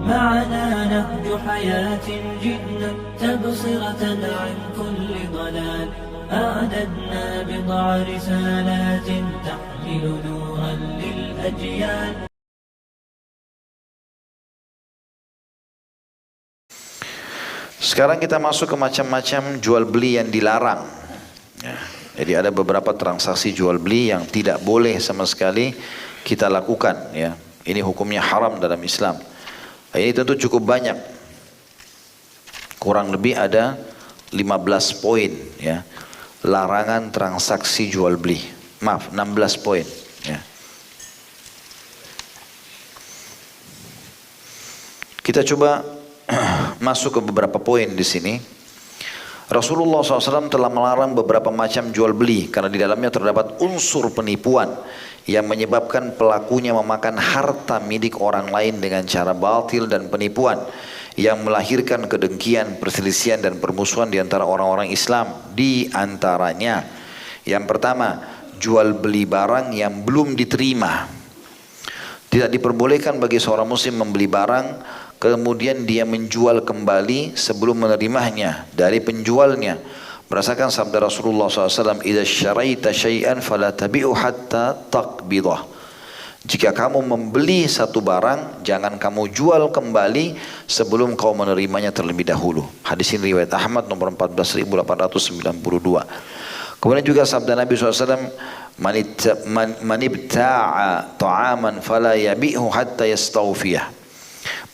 معنا نهج حياة جئنا تبصرة عن كل ضلال أعددنا بضع رسالات تحمل نورا للأجيال. Sekarang kita masuk ke macam-macam jual beli yang dilarang. Ya. Jadi ada beberapa transaksi jual beli yang tidak boleh sama sekali kita lakukan. Ya. Ini hukumnya haram dalam Islam. Ini tentu cukup banyak. Kurang lebih ada 15 poin. Ya. Larangan transaksi jual beli. Maaf, 16 poin. Ya. Kita coba masuk ke beberapa poin di sini. Rasulullah SAW telah melarang beberapa macam jual beli karena di dalamnya terdapat unsur penipuan yang menyebabkan pelakunya memakan harta milik orang lain dengan cara batil dan penipuan yang melahirkan kedengkian, perselisihan dan permusuhan di antara orang-orang Islam. Di antaranya, yang pertama, jual beli barang yang belum diterima. Tidak diperbolehkan bagi seorang muslim membeli barang kemudian dia menjual kembali sebelum menerimanya dari penjualnya. Berdasarkan sabda Rasulullah SAW, "Idza syaraita syai'an fala tabi'u hatta taqbidah." Jika kamu membeli satu barang, jangan kamu jual kembali sebelum kau menerimanya terlebih dahulu. Hadis ini riwayat Ahmad nomor 14.892. Kemudian juga sabda Nabi SAW, "Man ibta'a ta'aman fala yabi'hu hatta yastawfiyah."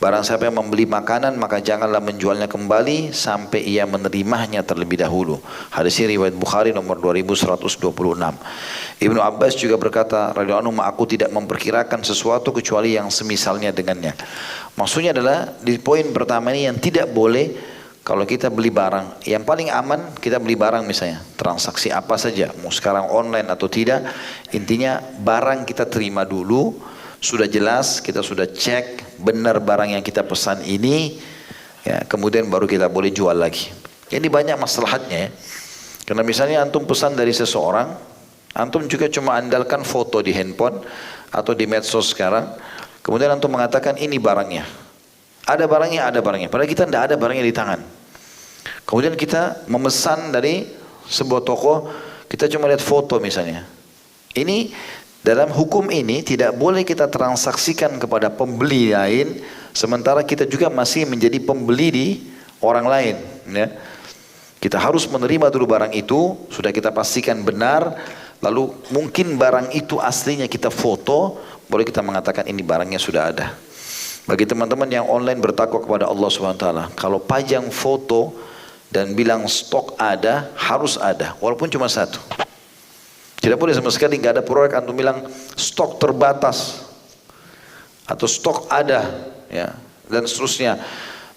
Barang siapa yang membeli makanan maka janganlah menjualnya kembali sampai ia menerimanya terlebih dahulu. Hadis ini riwayat Bukhari nomor 2126. Ibnu Abbas juga berkata, radhiyallahu anhu, aku tidak memperkirakan sesuatu kecuali yang semisalnya dengannya. Maksudnya adalah di poin pertama ini yang tidak boleh kalau kita beli barang. Yang paling aman kita beli barang misalnya transaksi apa saja, mau sekarang online atau tidak. Intinya barang kita terima dulu. Sudah jelas, kita sudah cek benar barang yang kita pesan ini, ya, kemudian baru kita boleh jual lagi. Ini banyak maslahatnya ya. Karena misalnya antum pesan dari seseorang, antum juga cuma andalkan foto di handphone atau di medsos sekarang, kemudian antum mengatakan ini barangnya. Ada barangnya. Padahal kita tidak ada barangnya di tangan. Kemudian kita memesan dari sebuah toko, kita cuma lihat foto misalnya. Ini dalam hukum ini tidak boleh kita transaksikan kepada pembeli lain sementara kita juga masih menjadi pembeli di orang lain. Ya. Kita harus menerima dulu barang itu, sudah kita pastikan benar, lalu mungkin barang itu aslinya kita foto, boleh kita mengatakan ini barangnya sudah ada. Bagi teman-teman yang online bertakwa kepada Allah SWT, kalau pajang foto dan bilang stok ada, harus ada, walaupun cuma satu. Tidak boleh sama sekali nggak ada produk antum bilang stok terbatas atau stok ada, ya, dan seterusnya.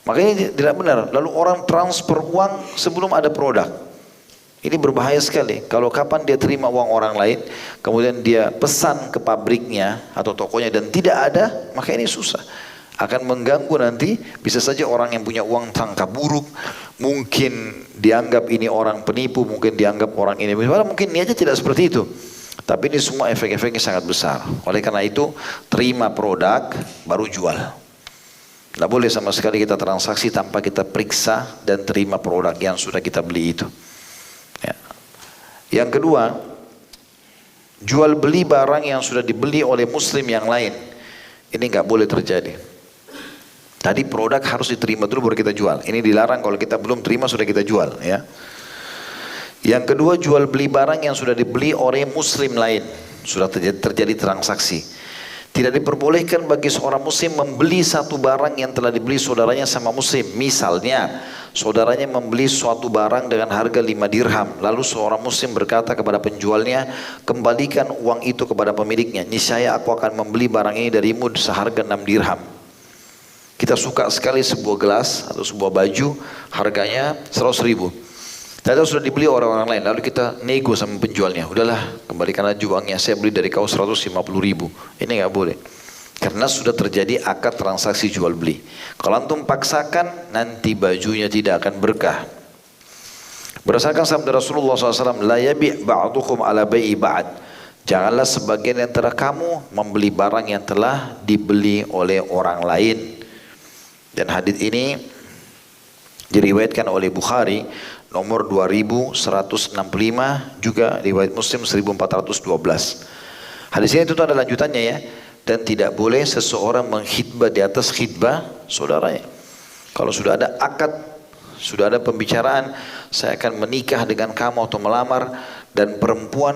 Makanya tidak benar. Lalu orang transfer uang sebelum ada produk. Ini berbahaya sekali. Kalau kapan dia terima uang orang lain, kemudian dia pesan ke pabriknya atau tokonya dan tidak ada, maka ini susah. Akan mengganggu nanti, bisa saja orang yang punya uang sangka buruk, mungkin dianggap ini orang penipu, mungkin dianggap orang ini, mungkin niatnya tidak seperti itu. Tapi ini semua efek-efeknya sangat besar. Oleh karena itu, terima produk, baru jual. Tidak boleh sama sekali kita transaksi tanpa kita periksa dan terima produk yang sudah kita beli itu. Ya. Yang kedua, jual beli barang yang sudah dibeli oleh muslim yang lain. Ini nggak boleh terjadi. Tadi produk harus diterima dulu baru kita jual. Ini dilarang kalau kita belum terima sudah kita jual. Ya. Yang kedua, jual beli barang yang sudah dibeli oleh muslim lain. Sudah terjadi transaksi. Tidak diperbolehkan bagi seorang muslim membeli satu barang yang telah dibeli saudaranya sama muslim. Misalnya, saudaranya membeli suatu barang dengan harga 5 dirham. Lalu seorang muslim berkata kepada penjualnya, kembalikan uang itu kepada pemiliknya. Niscaya aku akan membeli barang ini darimu seharga 6 dirham. Kita suka sekali sebuah gelas atau sebuah baju, harganya 100.000. Ternyata sudah dibeli orang-orang lain, lalu kita nego sama penjualnya. Udahlah, kembalikan aja uangnya, saya beli dari kau 150.000. Ini nggak boleh. Karena sudah terjadi akad transaksi jual beli. Kalau antum paksakan, nanti bajunya tidak akan berkah. Berdasarkan sabda Rasulullah SAW, la yabi' ba'dukum ala bai'i ba'd. Janganlah sebagian antara kamu membeli barang yang telah dibeli oleh orang lain. Dan hadis ini diriwayatkan oleh Bukhari nomor 2165, juga riwayat Muslim 1412. Hadis ini itu ada lanjutannya ya. Dan tidak boleh seseorang mengkhitbah di atas khitbah saudaranya. Kalau sudah ada akad, sudah ada pembicaraan, saya akan menikah dengan kamu atau melamar, dan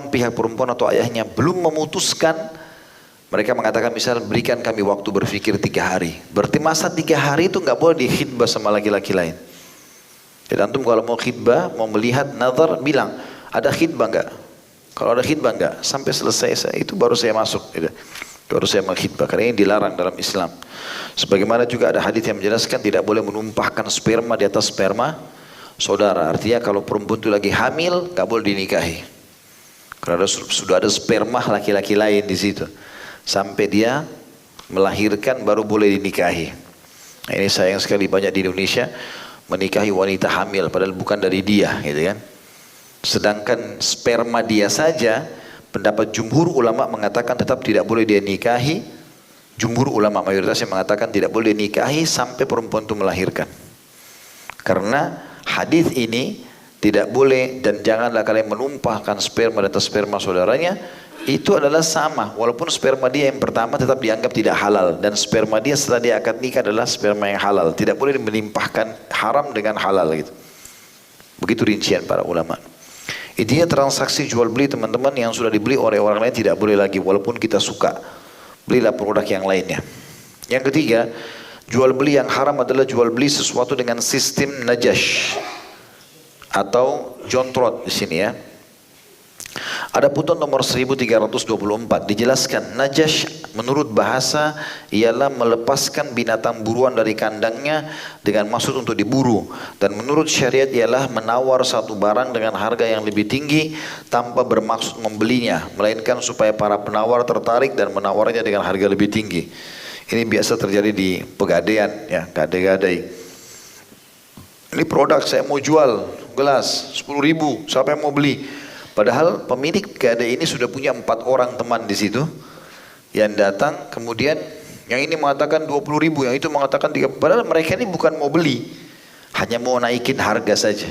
pihak perempuan atau ayahnya belum memutuskan, mereka mengatakan misal berikan kami waktu berpikir 3 hari. Berarti masa 3 hari itu nggak boleh dikhitbah sama laki-laki lain. Jadi antum kalau mau khitbah, mau melihat nazar, bilang ada khitbah nggak? Kalau ada khitbah nggak? Sampai selesai itu baru saya masuk. Gitu. Baru saya mengkhitbah. Karena ini dilarang dalam Islam. Sebagaimana juga ada hadis yang menjelaskan tidak boleh menumpahkan sperma di atas sperma saudara. Artinya kalau perempuan itu lagi hamil, nggak boleh dinikahi. Karena sudah ada sperma laki-laki lain di situ. Sampai dia melahirkan baru boleh dinikahi. Nah, ini sayang sekali banyak di Indonesia menikahi wanita hamil padahal bukan dari dia, gitu kan. Sedangkan sperma dia saja, pendapat jumhur ulama mengatakan tetap tidak boleh dia nikahi. Jumhur ulama mayoritasnya mengatakan tidak boleh nikahi sampai perempuan itu melahirkan. Karena hadis ini tidak boleh dan janganlah kalian menumpahkan sperma di atas sperma saudaranya. Itu adalah sama, walaupun sperma dia yang pertama tetap dianggap tidak halal, dan sperma dia setelah dia akad nikah adalah sperma yang halal. Tidak boleh menimpahkan haram dengan halal gitu. Begitu rincian para ulama. Intinya transaksi jual beli teman-teman yang sudah dibeli oleh orang lain tidak boleh lagi, walaupun kita suka. Belilah produk yang lainnya. Yang ketiga, jual beli yang haram adalah jual beli sesuatu dengan sistem najash atau jontrot di sini ya. Ada putun nomor 1324 dijelaskan najash menurut bahasa ialah melepaskan binatang buruan dari kandangnya dengan maksud untuk diburu, dan menurut syariat ialah menawar satu barang dengan harga yang lebih tinggi tanpa bermaksud membelinya, melainkan supaya para penawar tertarik dan menawarnya dengan harga lebih tinggi. Ini biasa terjadi di pegadaian ya, gadai-gadai. Ini produk saya mau jual gelas 10.000, siapa yang mau beli? Padahal pemilik gadai ini sudah punya 4 orang teman di situ yang datang, kemudian yang ini mengatakan 20.000, yang itu mengatakan 30. Padahal mereka ini bukan mau beli, hanya mau naikin harga saja.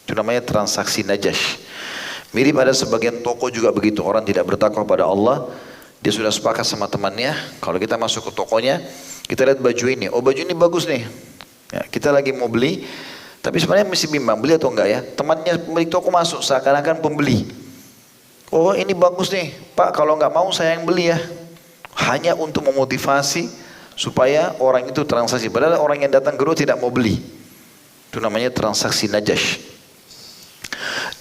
Itu namanya transaksi najash. Mirip ada sebagian toko juga begitu, orang tidak bertakwa pada Allah, dia sudah sepakat sama temannya, kalau kita masuk ke tokonya, kita lihat baju ini, oh baju ini bagus nih, ya, kita lagi mau beli. Tapi sebenarnya mesti bimbang, beli atau enggak ya. Temannya pemilik toko masuk seakan-akan pembeli. Oh ini bagus nih, Pak, kalau enggak mau saya yang beli ya. Hanya untuk memotivasi supaya orang itu transaksi. Padahal orang yang datang kedua tidak mau beli. Itu namanya transaksi najash.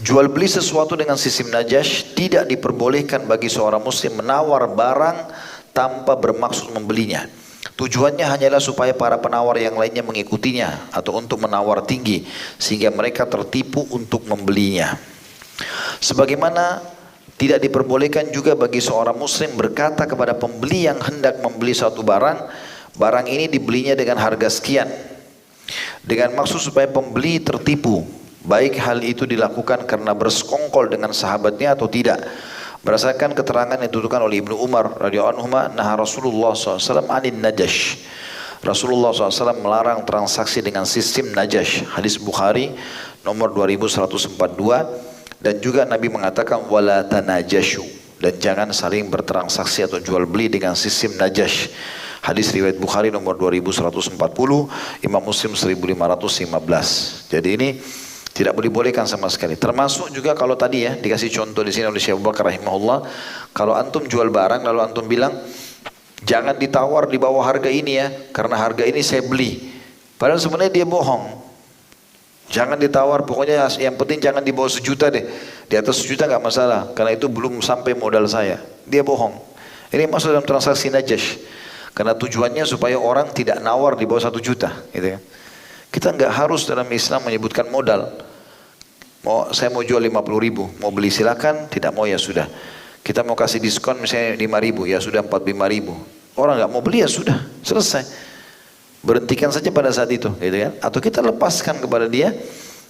Jual beli sesuatu dengan sistem najash tidak diperbolehkan bagi seorang muslim menawar barang tanpa bermaksud membelinya. Tujuannya hanyalah supaya para penawar yang lainnya mengikutinya atau untuk menawar tinggi sehingga mereka tertipu untuk membelinya. Sebagaimana tidak diperbolehkan juga bagi seorang muslim berkata kepada pembeli yang hendak membeli suatu barang, barang ini dibelinya dengan harga sekian, dengan maksud supaya pembeli tertipu, baik hal itu dilakukan karena bersekongkol dengan sahabatnya atau tidak. Berdasarkan keterangan yang dituturkan oleh Ibnu Umar radhiyallahu anhu, nah Rasulullah SAW anin najash. Rasulullah SAW melarang transaksi dengan sistem najash. Hadis Bukhari nomor 2142, dan juga Nabi mengatakan wala tanajashu, dan jangan saling bertransaksi atau jual beli dengan sistem najash. Hadis riwayat Bukhari nomor 2140, Imam Muslim 1515. Jadi ini tidak dibolehkan sama sekali. Termasuk juga kalau tadi ya dikasih contoh di sini oleh Syekh Abu Bakar rahimahullah, kalau antum jual barang lalu antum bilang jangan ditawar di bawah harga ini ya, karena harga ini saya beli. Padahal sebenarnya dia bohong. Jangan ditawar, pokoknya yang penting jangan di bawah 1 juta deh. Di atas 1 juta nggak masalah, karena itu belum sampai modal saya. Dia bohong. Ini masuk dalam transaksi najash. Karena tujuannya supaya orang tidak nawar di bawah 1 juta, gitu ya. Kita nggak harus dalam Islam menyebutkan modal. Saya mau jual 50.000, mau beli silakan, tidak mau ya sudah. Kita mau kasih diskon misalnya 5.000, ya sudah 45.000. Orang nggak mau beli ya sudah, selesai. Berhentikan saja pada saat itu, gitu kan? Atau kita lepaskan kepada dia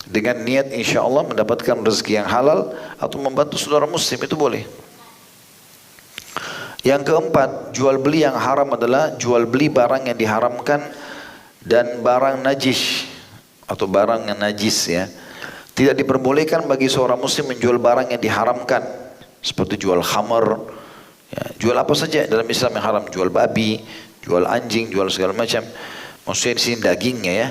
dengan niat insya Allah mendapatkan rezeki yang halal atau membantu saudara muslim, itu boleh. Yang keempat, jual beli yang haram adalah jual beli barang yang diharamkan dan barang najis atau barang yang najis ya. Tidak diperbolehkan bagi seorang muslim menjual barang yang diharamkan seperti jual khamar, ya, jual apa saja dalam Islam yang haram, jual babi, jual anjing, jual segala macam. Maksudnya di sini dagingnya ya.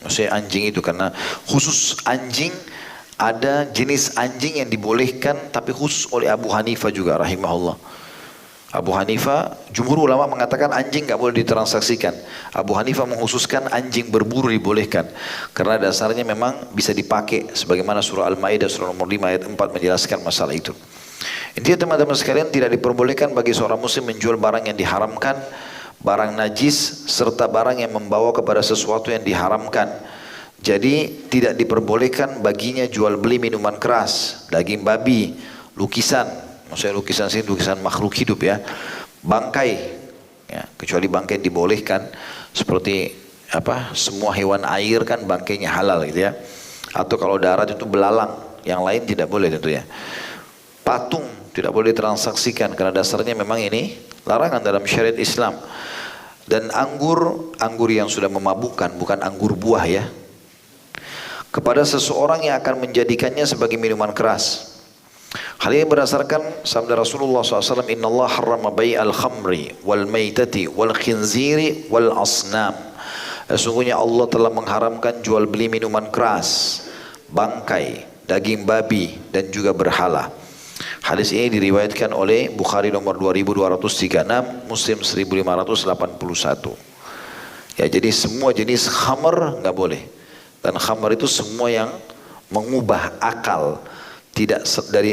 Maksudnya anjing itu karena khusus anjing, ada jenis anjing yang dibolehkan tapi khusus oleh Abu Hanifah juga rahimahullah. Abu Hanifah, jumhur ulama mengatakan anjing nggak boleh ditransaksikan. Abu Hanifah mengkhususkan anjing berburu dibolehkan. Karena dasarnya memang bisa dipakai. Sebagaimana surah Al-Ma'idah surah nomor 5 ayat 4 menjelaskan masalah itu. Intinya teman-teman sekalian, tidak diperbolehkan bagi seorang muslim menjual barang yang diharamkan, barang najis, serta barang yang membawa kepada sesuatu yang diharamkan. Jadi tidak diperbolehkan baginya jual beli minuman keras, daging babi, lukisan. Maksudnya lukisan sini lukisan makhluk hidup ya, bangkai ya, kecuali bangkai yang dibolehkan seperti apa, semua hewan air kan bangkainya halal gitu ya, atau kalau darat itu belalang, yang lain tidak boleh tentunya. Patung tidak boleh ditransaksikan karena dasarnya memang ini larangan dalam syariat Islam. Dan anggur yang sudah memabukkan, bukan anggur buah ya, kepada seseorang yang akan menjadikannya sebagai minuman keras. Hal ini berdasarkan sabda Rasulullah SAW, Inna Allah harrama bai'al khamri wal maitati wal khinziri wal asnam. Sesungguhnya Allah telah mengharamkan jual beli minuman keras, bangkai, daging babi dan juga berhala. Hadis ini diriwayatkan oleh Bukhari nomor 2236, Muslim 1581. Ya, jadi semua jenis khamr nggak boleh. Dan khamr itu semua yang mengubah akal, tidak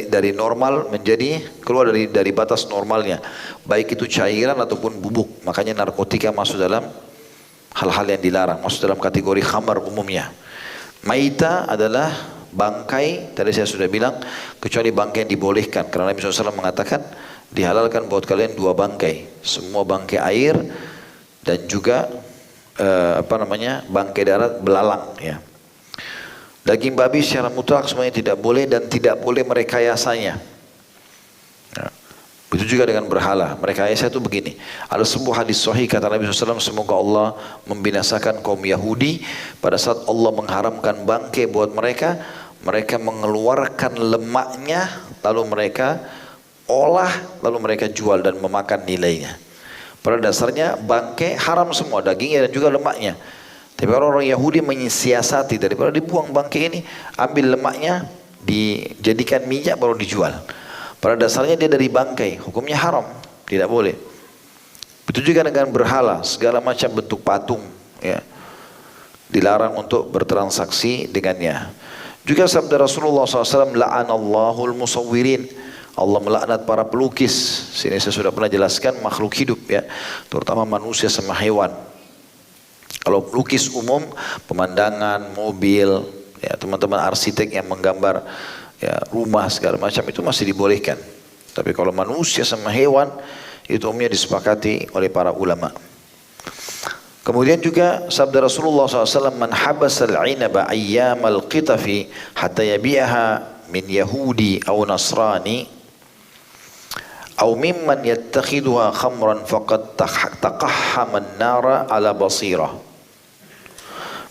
dari normal menjadi keluar dari batas normalnya, baik itu cairan ataupun bubuk. Makanya narkotika masuk dalam hal-hal yang dilarang, masuk dalam kategori khamar umumnya. Maita adalah bangkai, tadi saya sudah bilang, kecuali bangkai yang dibolehkan, karena Nabi SAW mengatakan dihalalkan buat kalian 2 bangkai, semua bangkai air dan juga bangkai darat belalang ya. Daging babi secara mutlak semuanya tidak boleh dan tidak boleh merekayasanya. Ya. Itu juga dengan berhala. Merekayasa itu begini. Ada sebuah hadis sahih kata Nabi SAW, semoga Allah membinasakan kaum Yahudi pada saat Allah mengharamkan bangkai buat mereka. Mereka mengeluarkan lemaknya, lalu mereka olah, lalu mereka jual dan memakan nilainya. Pada dasarnya bangkai haram semua, dagingnya dan juga lemaknya. Tapi orang-orang Yahudi menyiasati, daripada dibuang bangkai ini, ambil lemaknya, dijadikan minyak baru dijual. Pada dasarnya dia dari bangkai, hukumnya haram, tidak boleh. Begitu juga dengan berhala, segala macam bentuk patung, ya, dilarang untuk bertransaksi dengannya. Juga sabda Rasulullah SAW, la'anallahul musawwirin. Allah melaknat para pelukis. Sini saya sudah pernah jelaskan makhluk hidup ya, terutama manusia sama hewan. Kalau lukis umum, pemandangan, mobil, ya teman-teman arsitek yang menggambar ya, rumah segala macam itu masih dibolehkan. Tapi kalau manusia sama hewan itu umumnya disepakati oleh para ulama. Kemudian juga sabda Rasulullah SAW, man habasal inaba ayyamal qitafi hatta yabi'aha min yahudi aw nasrani aw mimman yattakhiduha khamran faqad taqahhama an-nara ala basirah.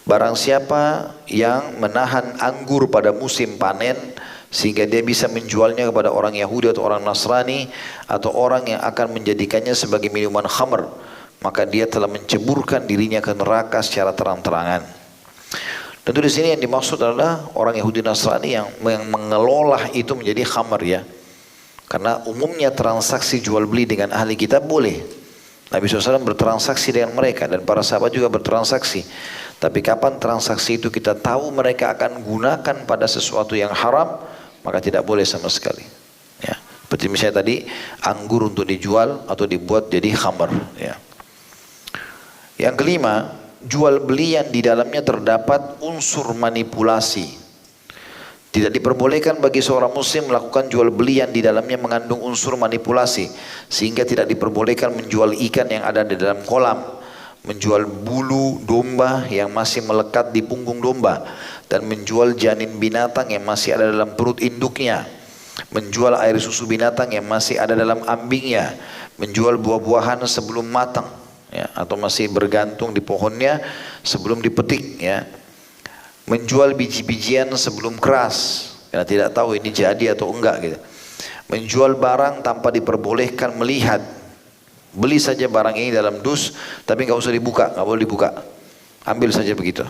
Barang siapa yang menahan anggur pada musim panen sehingga dia bisa menjualnya kepada orang Yahudi atau orang Nasrani atau orang yang akan menjadikannya sebagai minuman khamr, maka dia telah menceburkan dirinya ke neraka secara terang-terangan. Tentu di sini yang dimaksud adalah orang Yahudi Nasrani yang mengelola itu menjadi khamr ya. Karena umumnya transaksi jual beli dengan ahli kitab boleh. Nabi SAW bertransaksi dengan mereka dan para sahabat juga bertransaksi. Tapi kapan transaksi itu kita tahu mereka akan gunakan pada sesuatu yang haram, maka tidak boleh sama sekali. Ya. Seperti misalnya tadi anggur untuk dijual atau dibuat jadi khamr. Ya. Yang kelima, jual beli yang di dalamnya terdapat unsur manipulasi. Tidak diperbolehkan bagi seorang muslim melakukan jual beli yang di dalamnya mengandung unsur manipulasi, sehingga tidak diperbolehkan menjual ikan yang ada di dalam kolam, menjual bulu domba yang masih melekat di punggung domba, dan menjual janin binatang yang masih ada dalam perut induknya, menjual air susu binatang yang masih ada dalam ambingnya, menjual buah-buahan sebelum matang. ya, atau masih bergantung di pohonnya sebelum dipetik, ya. Menjual biji-bijian sebelum keras, karena tidak tahu ini jadi atau enggak gitu. Menjual barang tanpa diperbolehkan melihat. Beli saja barang ini dalam dus, tapi nggak usah dibuka, nggak boleh dibuka. Ambil saja begitu.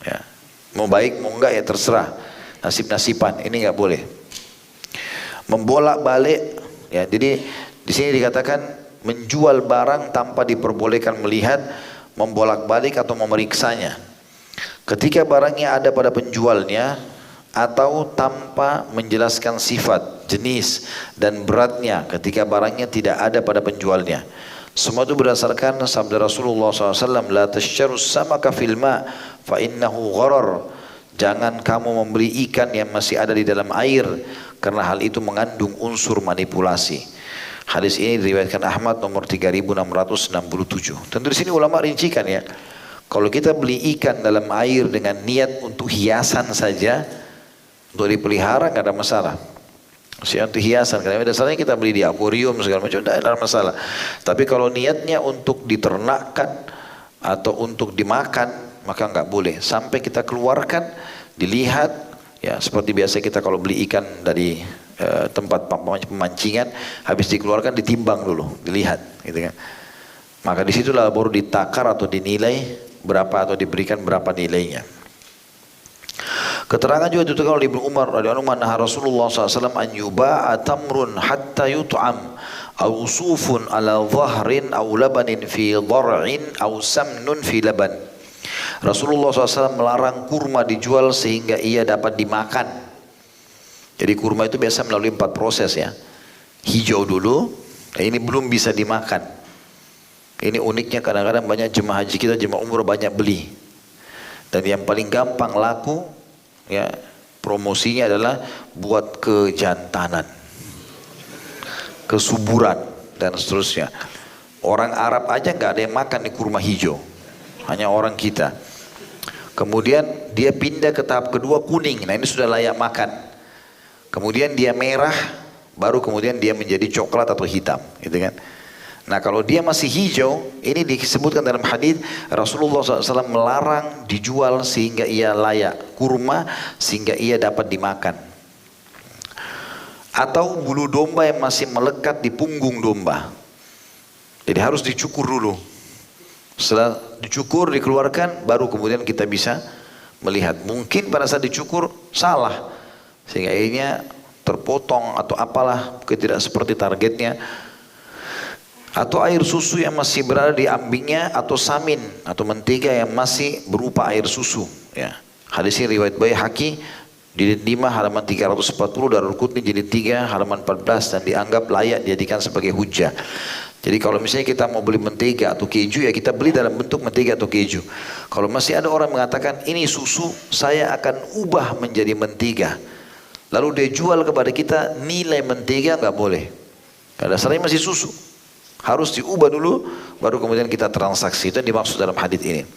Ya. Mau baik mau enggak ya terserah. Nasib-nasiban, ini nggak boleh. Membolak-balik, ya. Jadi di sini dikatakan menjual barang tanpa diperbolehkan melihat, membolak-balik atau memeriksanya. Ketika barangnya ada pada penjualnya atau tanpa menjelaskan sifat, jenis dan beratnya ketika barangnya tidak ada pada penjualnya. Semua itu berdasarkan sabda Rasulullah SAW, la tasharus samaka fil ma fa innahu gharar. Jangan kamu membeli ikan yang masih ada di dalam air, karena hal itu mengandung unsur manipulasi. Hadis ini diriwayatkan Ahmad nomor 3667. Tentu di sini ulama rincikan, ya. Kalau kita beli ikan dalam air dengan niat untuk hiasan saja, untuk dipelihara, nggak ada masalah. Maksudnya untuk hiasan, karena dasarnya kita beli di akuarium segala macam, tidak ada masalah. Tapi kalau niatnya untuk diternakkan atau untuk dimakan, maka nggak boleh. Sampai kita keluarkan, dilihat, ya seperti biasa kita kalau beli ikan dari tempat pemancingan, habis dikeluarkan ditimbang dulu, dilihat, gitu kan. Maka disitulah baru ditakar atau dinilai berapa atau diberikan berapa nilainya. Keterangan juga dituturkan oleh Ibnu Umar radhiyallahu anhu, nah Rasulullah SAW an yuba'a tamrun hatta yut'am aw sufun ala dhahrin aw labanin fi dhar'in aw samnun fi laban. Rasulullah SAW melarang kurma dijual sehingga ia dapat dimakan. Jadi kurma itu biasa melalui 4 proses, ya. Hijau dulu, ini belum bisa dimakan. Ini uniknya, kadang-kadang banyak jemaah haji kita, jemaah umroh banyak beli. Dan yang paling gampang laku, ya, promosinya adalah buat kejantanan, kesuburan dan seterusnya. Orang Arab aja nggak ada yang makan di kurma hijau, hanya orang kita. Kemudian dia pindah ke tahap kedua, kuning. Nah ini sudah layak makan. Kemudian dia merah, baru kemudian dia menjadi coklat atau hitam, gitu kan. Nah kalau dia masih hijau, ini disebutkan dalam hadis Rasulullah SAW melarang dijual sehingga ia layak kurma, sehingga ia dapat dimakan. Atau bulu domba yang masih melekat di punggung domba, jadi harus dicukur dulu. Setelah dicukur, dikeluarkan, baru kemudian kita bisa melihat. Mungkin pada saat dicukur salah, sehingga akhirnya terpotong atau apalah, tidak seperti targetnya. Atau air susu yang masih berada di ambingnya, atau samin atau mentega yang masih berupa air susu, ya. Hadis ini riwayat Baihaqi jilid 5 halaman 340, Darul Qutni jilid 3 halaman 14, dan dianggap layak dijadikan sebagai hujjah. Jadi kalau misalnya kita mau beli mentega atau keju, ya kita beli dalam bentuk mentega atau keju. Kalau masih ada orang mengatakan ini susu, saya akan ubah menjadi mentega, lalu dia jual kepada kita nilai mentega, nggak boleh. Karena dasarnya masih susu. Harus diubah dulu, baru kemudian kita transaksi. Itu yang dimaksud dalam hadis ini.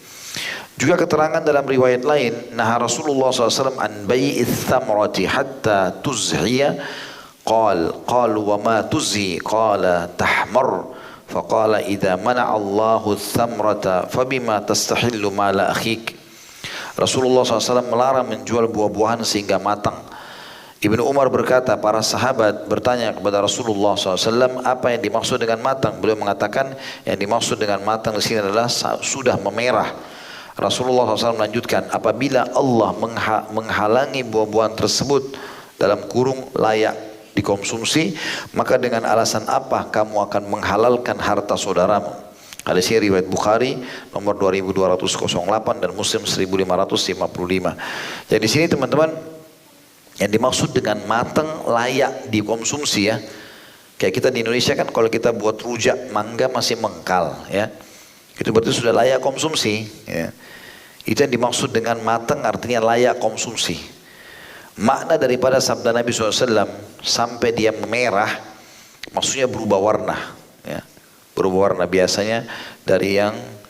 Juga keterangan dalam riwayat lain, nah Rasulullah SAW an bai'ith thamrati hatta tuzhiya, qalu wa ma tuzhi, qala tahmar, faqala idza mana'a Allahu thamrata fabima tastahillu mala akhik. Rasulullah SAW melarang menjual buah-buahan sehingga matang. Ibnu Umar berkata, para sahabat bertanya kepada Rasulullah SAW, apa yang dimaksud dengan matang? Beliau mengatakan, yang dimaksud dengan matang di sini adalah sudah memerah. Rasulullah SAW melanjutkan, apabila Allah menghalangi buah-buahan tersebut dalam kurung layak dikonsumsi, maka dengan alasan apa kamu akan menghalalkan harta saudaramu? Hadis ini riwayat Bukhari nomor 2208 dan Muslim 1555. Jadi di sini teman-teman, yang dimaksud dengan matang layak dikonsumsi, ya. Kayak kita di Indonesia kan kalau kita buat rujak mangga masih mengkal, ya. Itu berarti sudah layak konsumsi, ya. Itu yang dimaksud dengan matang, artinya layak konsumsi. Makna daripada sabda Nabi SAW sampai dia memerah, maksudnya berubah warna, ya. Berubah warna biasanya dari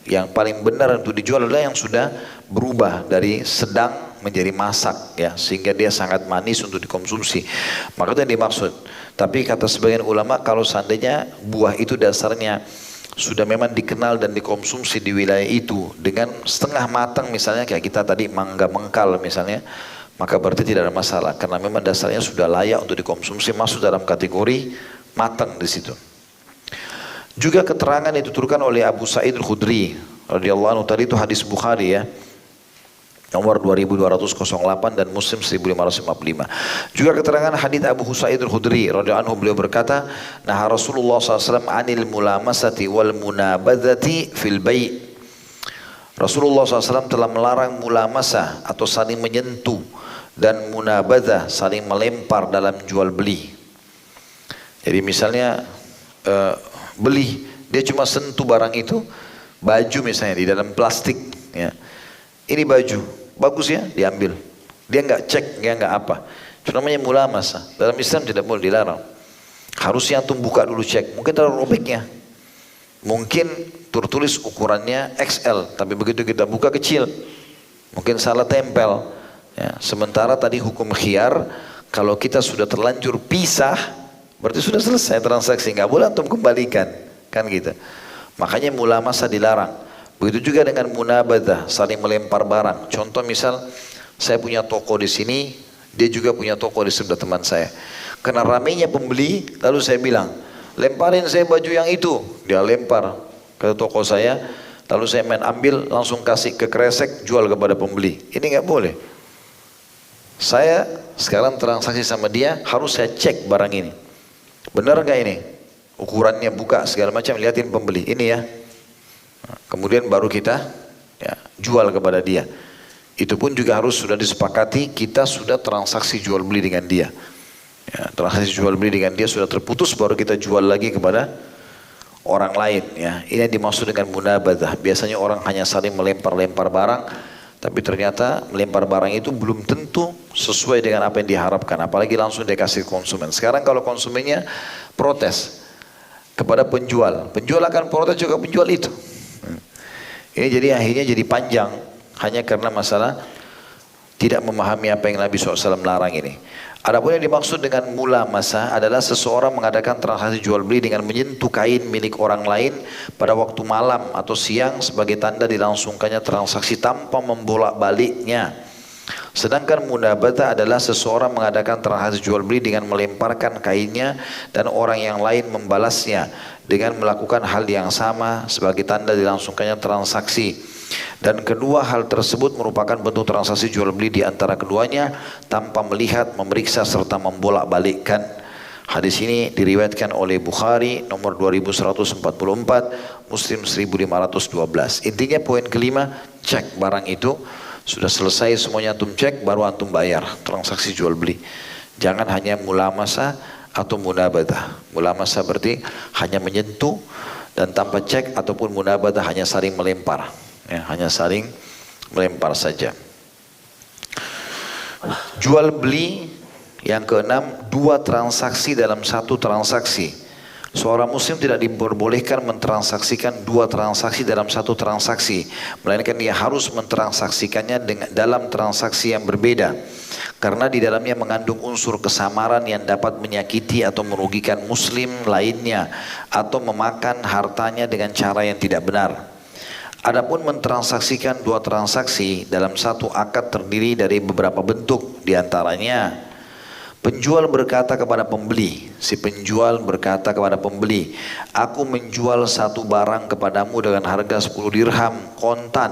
yang paling benar untuk dijual adalah yang sudah berubah dari sedang menjadi masak, ya, sehingga dia sangat manis untuk dikonsumsi. Maka itu yang dimaksud. Tapi kata sebagian ulama, kalau seandainya buah itu dasarnya sudah memang dikenal dan dikonsumsi di wilayah itu dengan setengah matang misalnya kayak kita tadi mangga mengkal misalnya, maka berarti tidak ada masalah karena memang dasarnya sudah layak untuk dikonsumsi, masuk dalam kategori matang di situ. Juga keterangan yang dituturkan oleh Abu Sa'id Al-Khudri radhiyallahu anhu, tadi itu hadis Bukhari ya, nomor 2208 dan Muslim 1555. Juga keterangan hadis Abu Sa'id Al-Khudri radhiyallahu anhu, beliau berkata, nah Rasulullah SAW anil mulamasati wal munabadzati fil bai'. Rasulullah SAW telah melarang mulamasah atau saling menyentuh dan munabadzah saling melempar dalam jual beli. Jadi misalnya beli, dia cuma sentuh barang itu, baju misalnya di dalam plastik ya. Ini baju, bagus ya, diambil. Dia nggak cek, dia nggak apa. Itu namanya mulamasah. Dalam Islam tidak boleh, dilarang. Harusnya antum buka dulu cek. Mungkin terlalu robeknya. Mungkin tertulis ukurannya XL, tapi begitu kita buka kecil. Mungkin salah tempel. Ya. Sementara tadi hukum khiyar, kalau kita sudah terlanjur pisah, berarti sudah selesai transaksi. Nggak boleh antum kembalikan, kan gitu. Makanya mulamasah dilarang. Begitu juga dengan munabadzah, saling melempar barang. Contoh misal, saya punya toko di sini, dia juga punya toko di sebelah teman saya. Karena ramainya pembeli, lalu saya bilang, lemparin saya baju yang itu. Dia lempar ke toko saya, lalu saya main ambil, langsung kasih ke kresek, jual kepada pembeli. Ini nggak boleh. Saya sekarang transaksi sama dia, harus saya cek barang ini. Benar nggak ini? Ukurannya buka, segala macam, liatin pembeli. Ini ya. Kemudian baru kita ya, jual kepada dia. Itu pun juga harus sudah disepakati, kita sudah transaksi jual beli dengan dia. Ya, transaksi jual beli dengan dia sudah terputus, baru kita jual lagi kepada orang lain. Ya, ini yang dimaksud dengan munabadzah. Biasanya orang hanya saling melempar-lempar barang, tapi ternyata melempar barang itu belum tentu sesuai dengan apa yang diharapkan. Apalagi langsung dikasih konsumen. Sekarang kalau konsumennya protes kepada penjual, penjual akan protes juga penjual itu. Ini jadi akhirnya jadi panjang hanya karena masalah tidak memahami apa yang Nabi SAW larang ini. Adapun yang dimaksud dengan mulamasah adalah seseorang mengadakan transaksi jual beli dengan menyentuh kain milik orang lain pada waktu malam atau siang sebagai tanda dilangsungkannya transaksi tanpa membolak-baliknya. Sedangkan munabadzah adalah seseorang mengadakan transaksi jual beli dengan melemparkan kainnya dan orang yang lain membalasnya dengan melakukan hal yang sama sebagai tanda dilangsungkannya transaksi. Dan kedua hal tersebut merupakan bentuk transaksi jual beli di antara keduanya tanpa melihat, memeriksa serta membolak-balikkan. Hadis ini diriwayatkan oleh Bukhari nomor 2144, Muslim 1512. Intinya poin kelima, cek barang itu sudah selesai semuanya antum cek, baru antum bayar transaksi jual beli. Jangan hanya mulamasah atau munabadzah. Mulamasah berarti hanya menyentuh dan tanpa cek, ataupun munabadzah hanya saling melempar. Ya, hanya saling melempar saja. Jual beli yang keenam, dua transaksi dalam satu transaksi. Seorang muslim tidak diperbolehkan mentransaksikan dua transaksi dalam satu transaksi, melainkan dia harus mentransaksikannya dalam transaksi yang berbeda, karena di dalamnya mengandung unsur kesamaran yang dapat menyakiti atau merugikan muslim lainnya atau memakan hartanya dengan cara yang tidak benar. Adapun mentransaksikan dua transaksi dalam satu akad terdiri dari beberapa bentuk, diantaranya penjual berkata kepada pembeli, si penjual berkata kepada pembeli, aku menjual satu barang kepadamu dengan harga 10 dirham kontan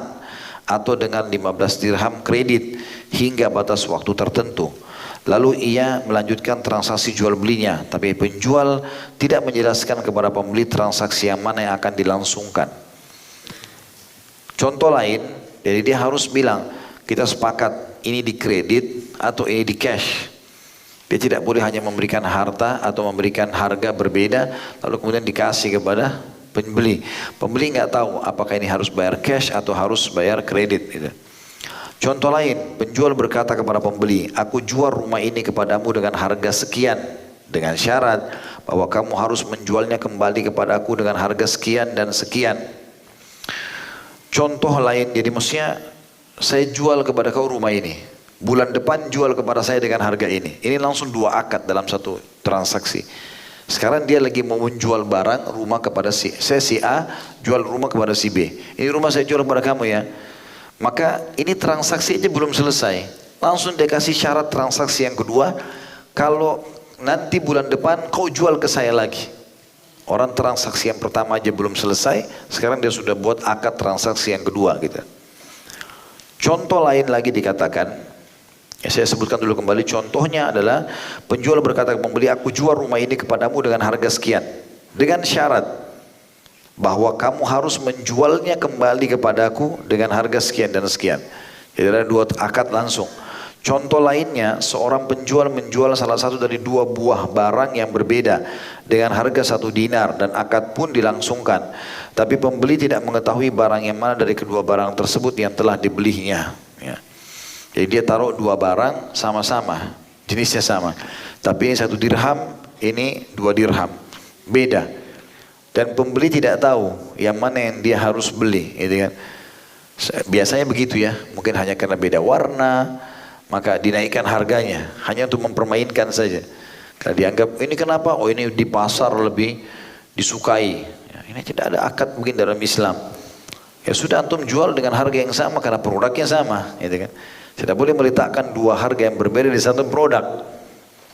atau dengan 15 dirham kredit hingga batas waktu tertentu. Lalu ia melanjutkan transaksi jual belinya, tapi penjual tidak menjelaskan kepada pembeli transaksi yang mana yang akan dilangsungkan. Contoh lain, jadi dia harus bilang, kita sepakat ini di kredit atau ini di cash. Dia tidak boleh hanya memberikan harta atau memberikan harga berbeda lalu kemudian dikasih kepada pembeli. Pembeli nggak tahu apakah ini harus bayar cash atau harus bayar kredit. Gitu. Contoh lain, penjual berkata kepada pembeli, aku jual rumah ini kepadamu dengan harga sekian, dengan syarat bahwa kamu harus menjualnya kembali kepadaku dengan harga sekian dan sekian. Contoh lain, jadi maksudnya saya jual kepada kau rumah ini. Bulan depan jual kepada saya dengan harga ini. Ini langsung dua akad dalam satu transaksi. Sekarang dia lagi mau menjual barang rumah kepada si A, jual rumah kepada si B. Ini rumah saya jual kepada kamu ya. Maka ini transaksi aja belum selesai. Langsung dia kasih syarat transaksi yang kedua, kalau nanti bulan depan kau jual ke saya lagi. Orang transaksi yang pertama aja belum selesai, sekarang dia sudah buat akad transaksi yang kedua gitu. Contoh lain lagi dikatakan, ya saya sebutkan dulu kembali, contohnya adalah penjual berkata ke pembeli, aku jual rumah ini kepadamu dengan harga sekian, dengan syarat bahwa kamu harus menjualnya kembali kepadaku dengan harga sekian dan sekian. Jadi ada dua akad langsung. Contoh lainnya, seorang penjual menjual salah satu dari dua buah barang yang berbeda dengan harga 1 dinar dan akad pun dilangsungkan. Tapi pembeli tidak mengetahui barang yang mana dari kedua barang tersebut yang telah dibelinya. Ya. Jadi dia taruh dua barang sama-sama, jenisnya sama. Tapi ini 1 dirham, ini 2 dirham. Beda. Dan pembeli tidak tahu yang mana yang dia harus beli. Gitu kan. Biasanya begitu ya, mungkin hanya karena beda warna, maka dinaikkan harganya hanya untuk mempermainkan saja. Karena dianggap ini kenapa? Oh ini di pasar lebih disukai. Ya, ini tidak ada akad mungkin dalam Islam. Ya sudah antum jual dengan harga yang sama karena produknya sama, gitu kan. Tidak boleh meletakkan dua harga yang berbeda di satu produk.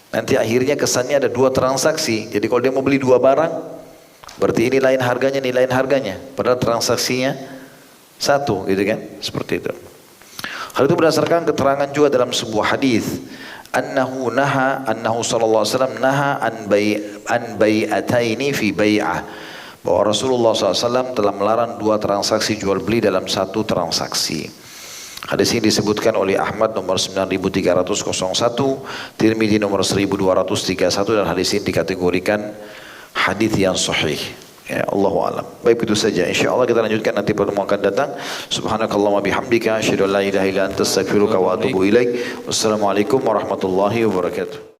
Nanti akhirnya kesannya ada dua transaksi. Jadi kalau dia mau beli dua barang, berarti ini lain harganya, ini lain harganya. Padahal transaksinya satu, gitu kan? Seperti itu. Hal itu berdasarkan keterangan juga dalam sebuah hadis, annahu sallallahu alaihi wasallam naha an bai'ataini fi bai'ah, bahwa Rasulullah SAW telah melarang dua transaksi jual beli dalam satu transaksi. Hadis ini disebutkan oleh Ahmad nomor 9301, Tirmidzi nomor 1231, dan hadis ini dikategorikan hadis yang sahih. Ya, Allahu a'lam. Baik, itu saja. Insyaallah kita lanjutkan nanti pertemuan akan datang. Subhanakallahumma bihamdika asyhadu an la ilaha illa anta astaghfiruka wa atubu ilaik. Wassalamualaikum warahmatullahi wabarakatuh.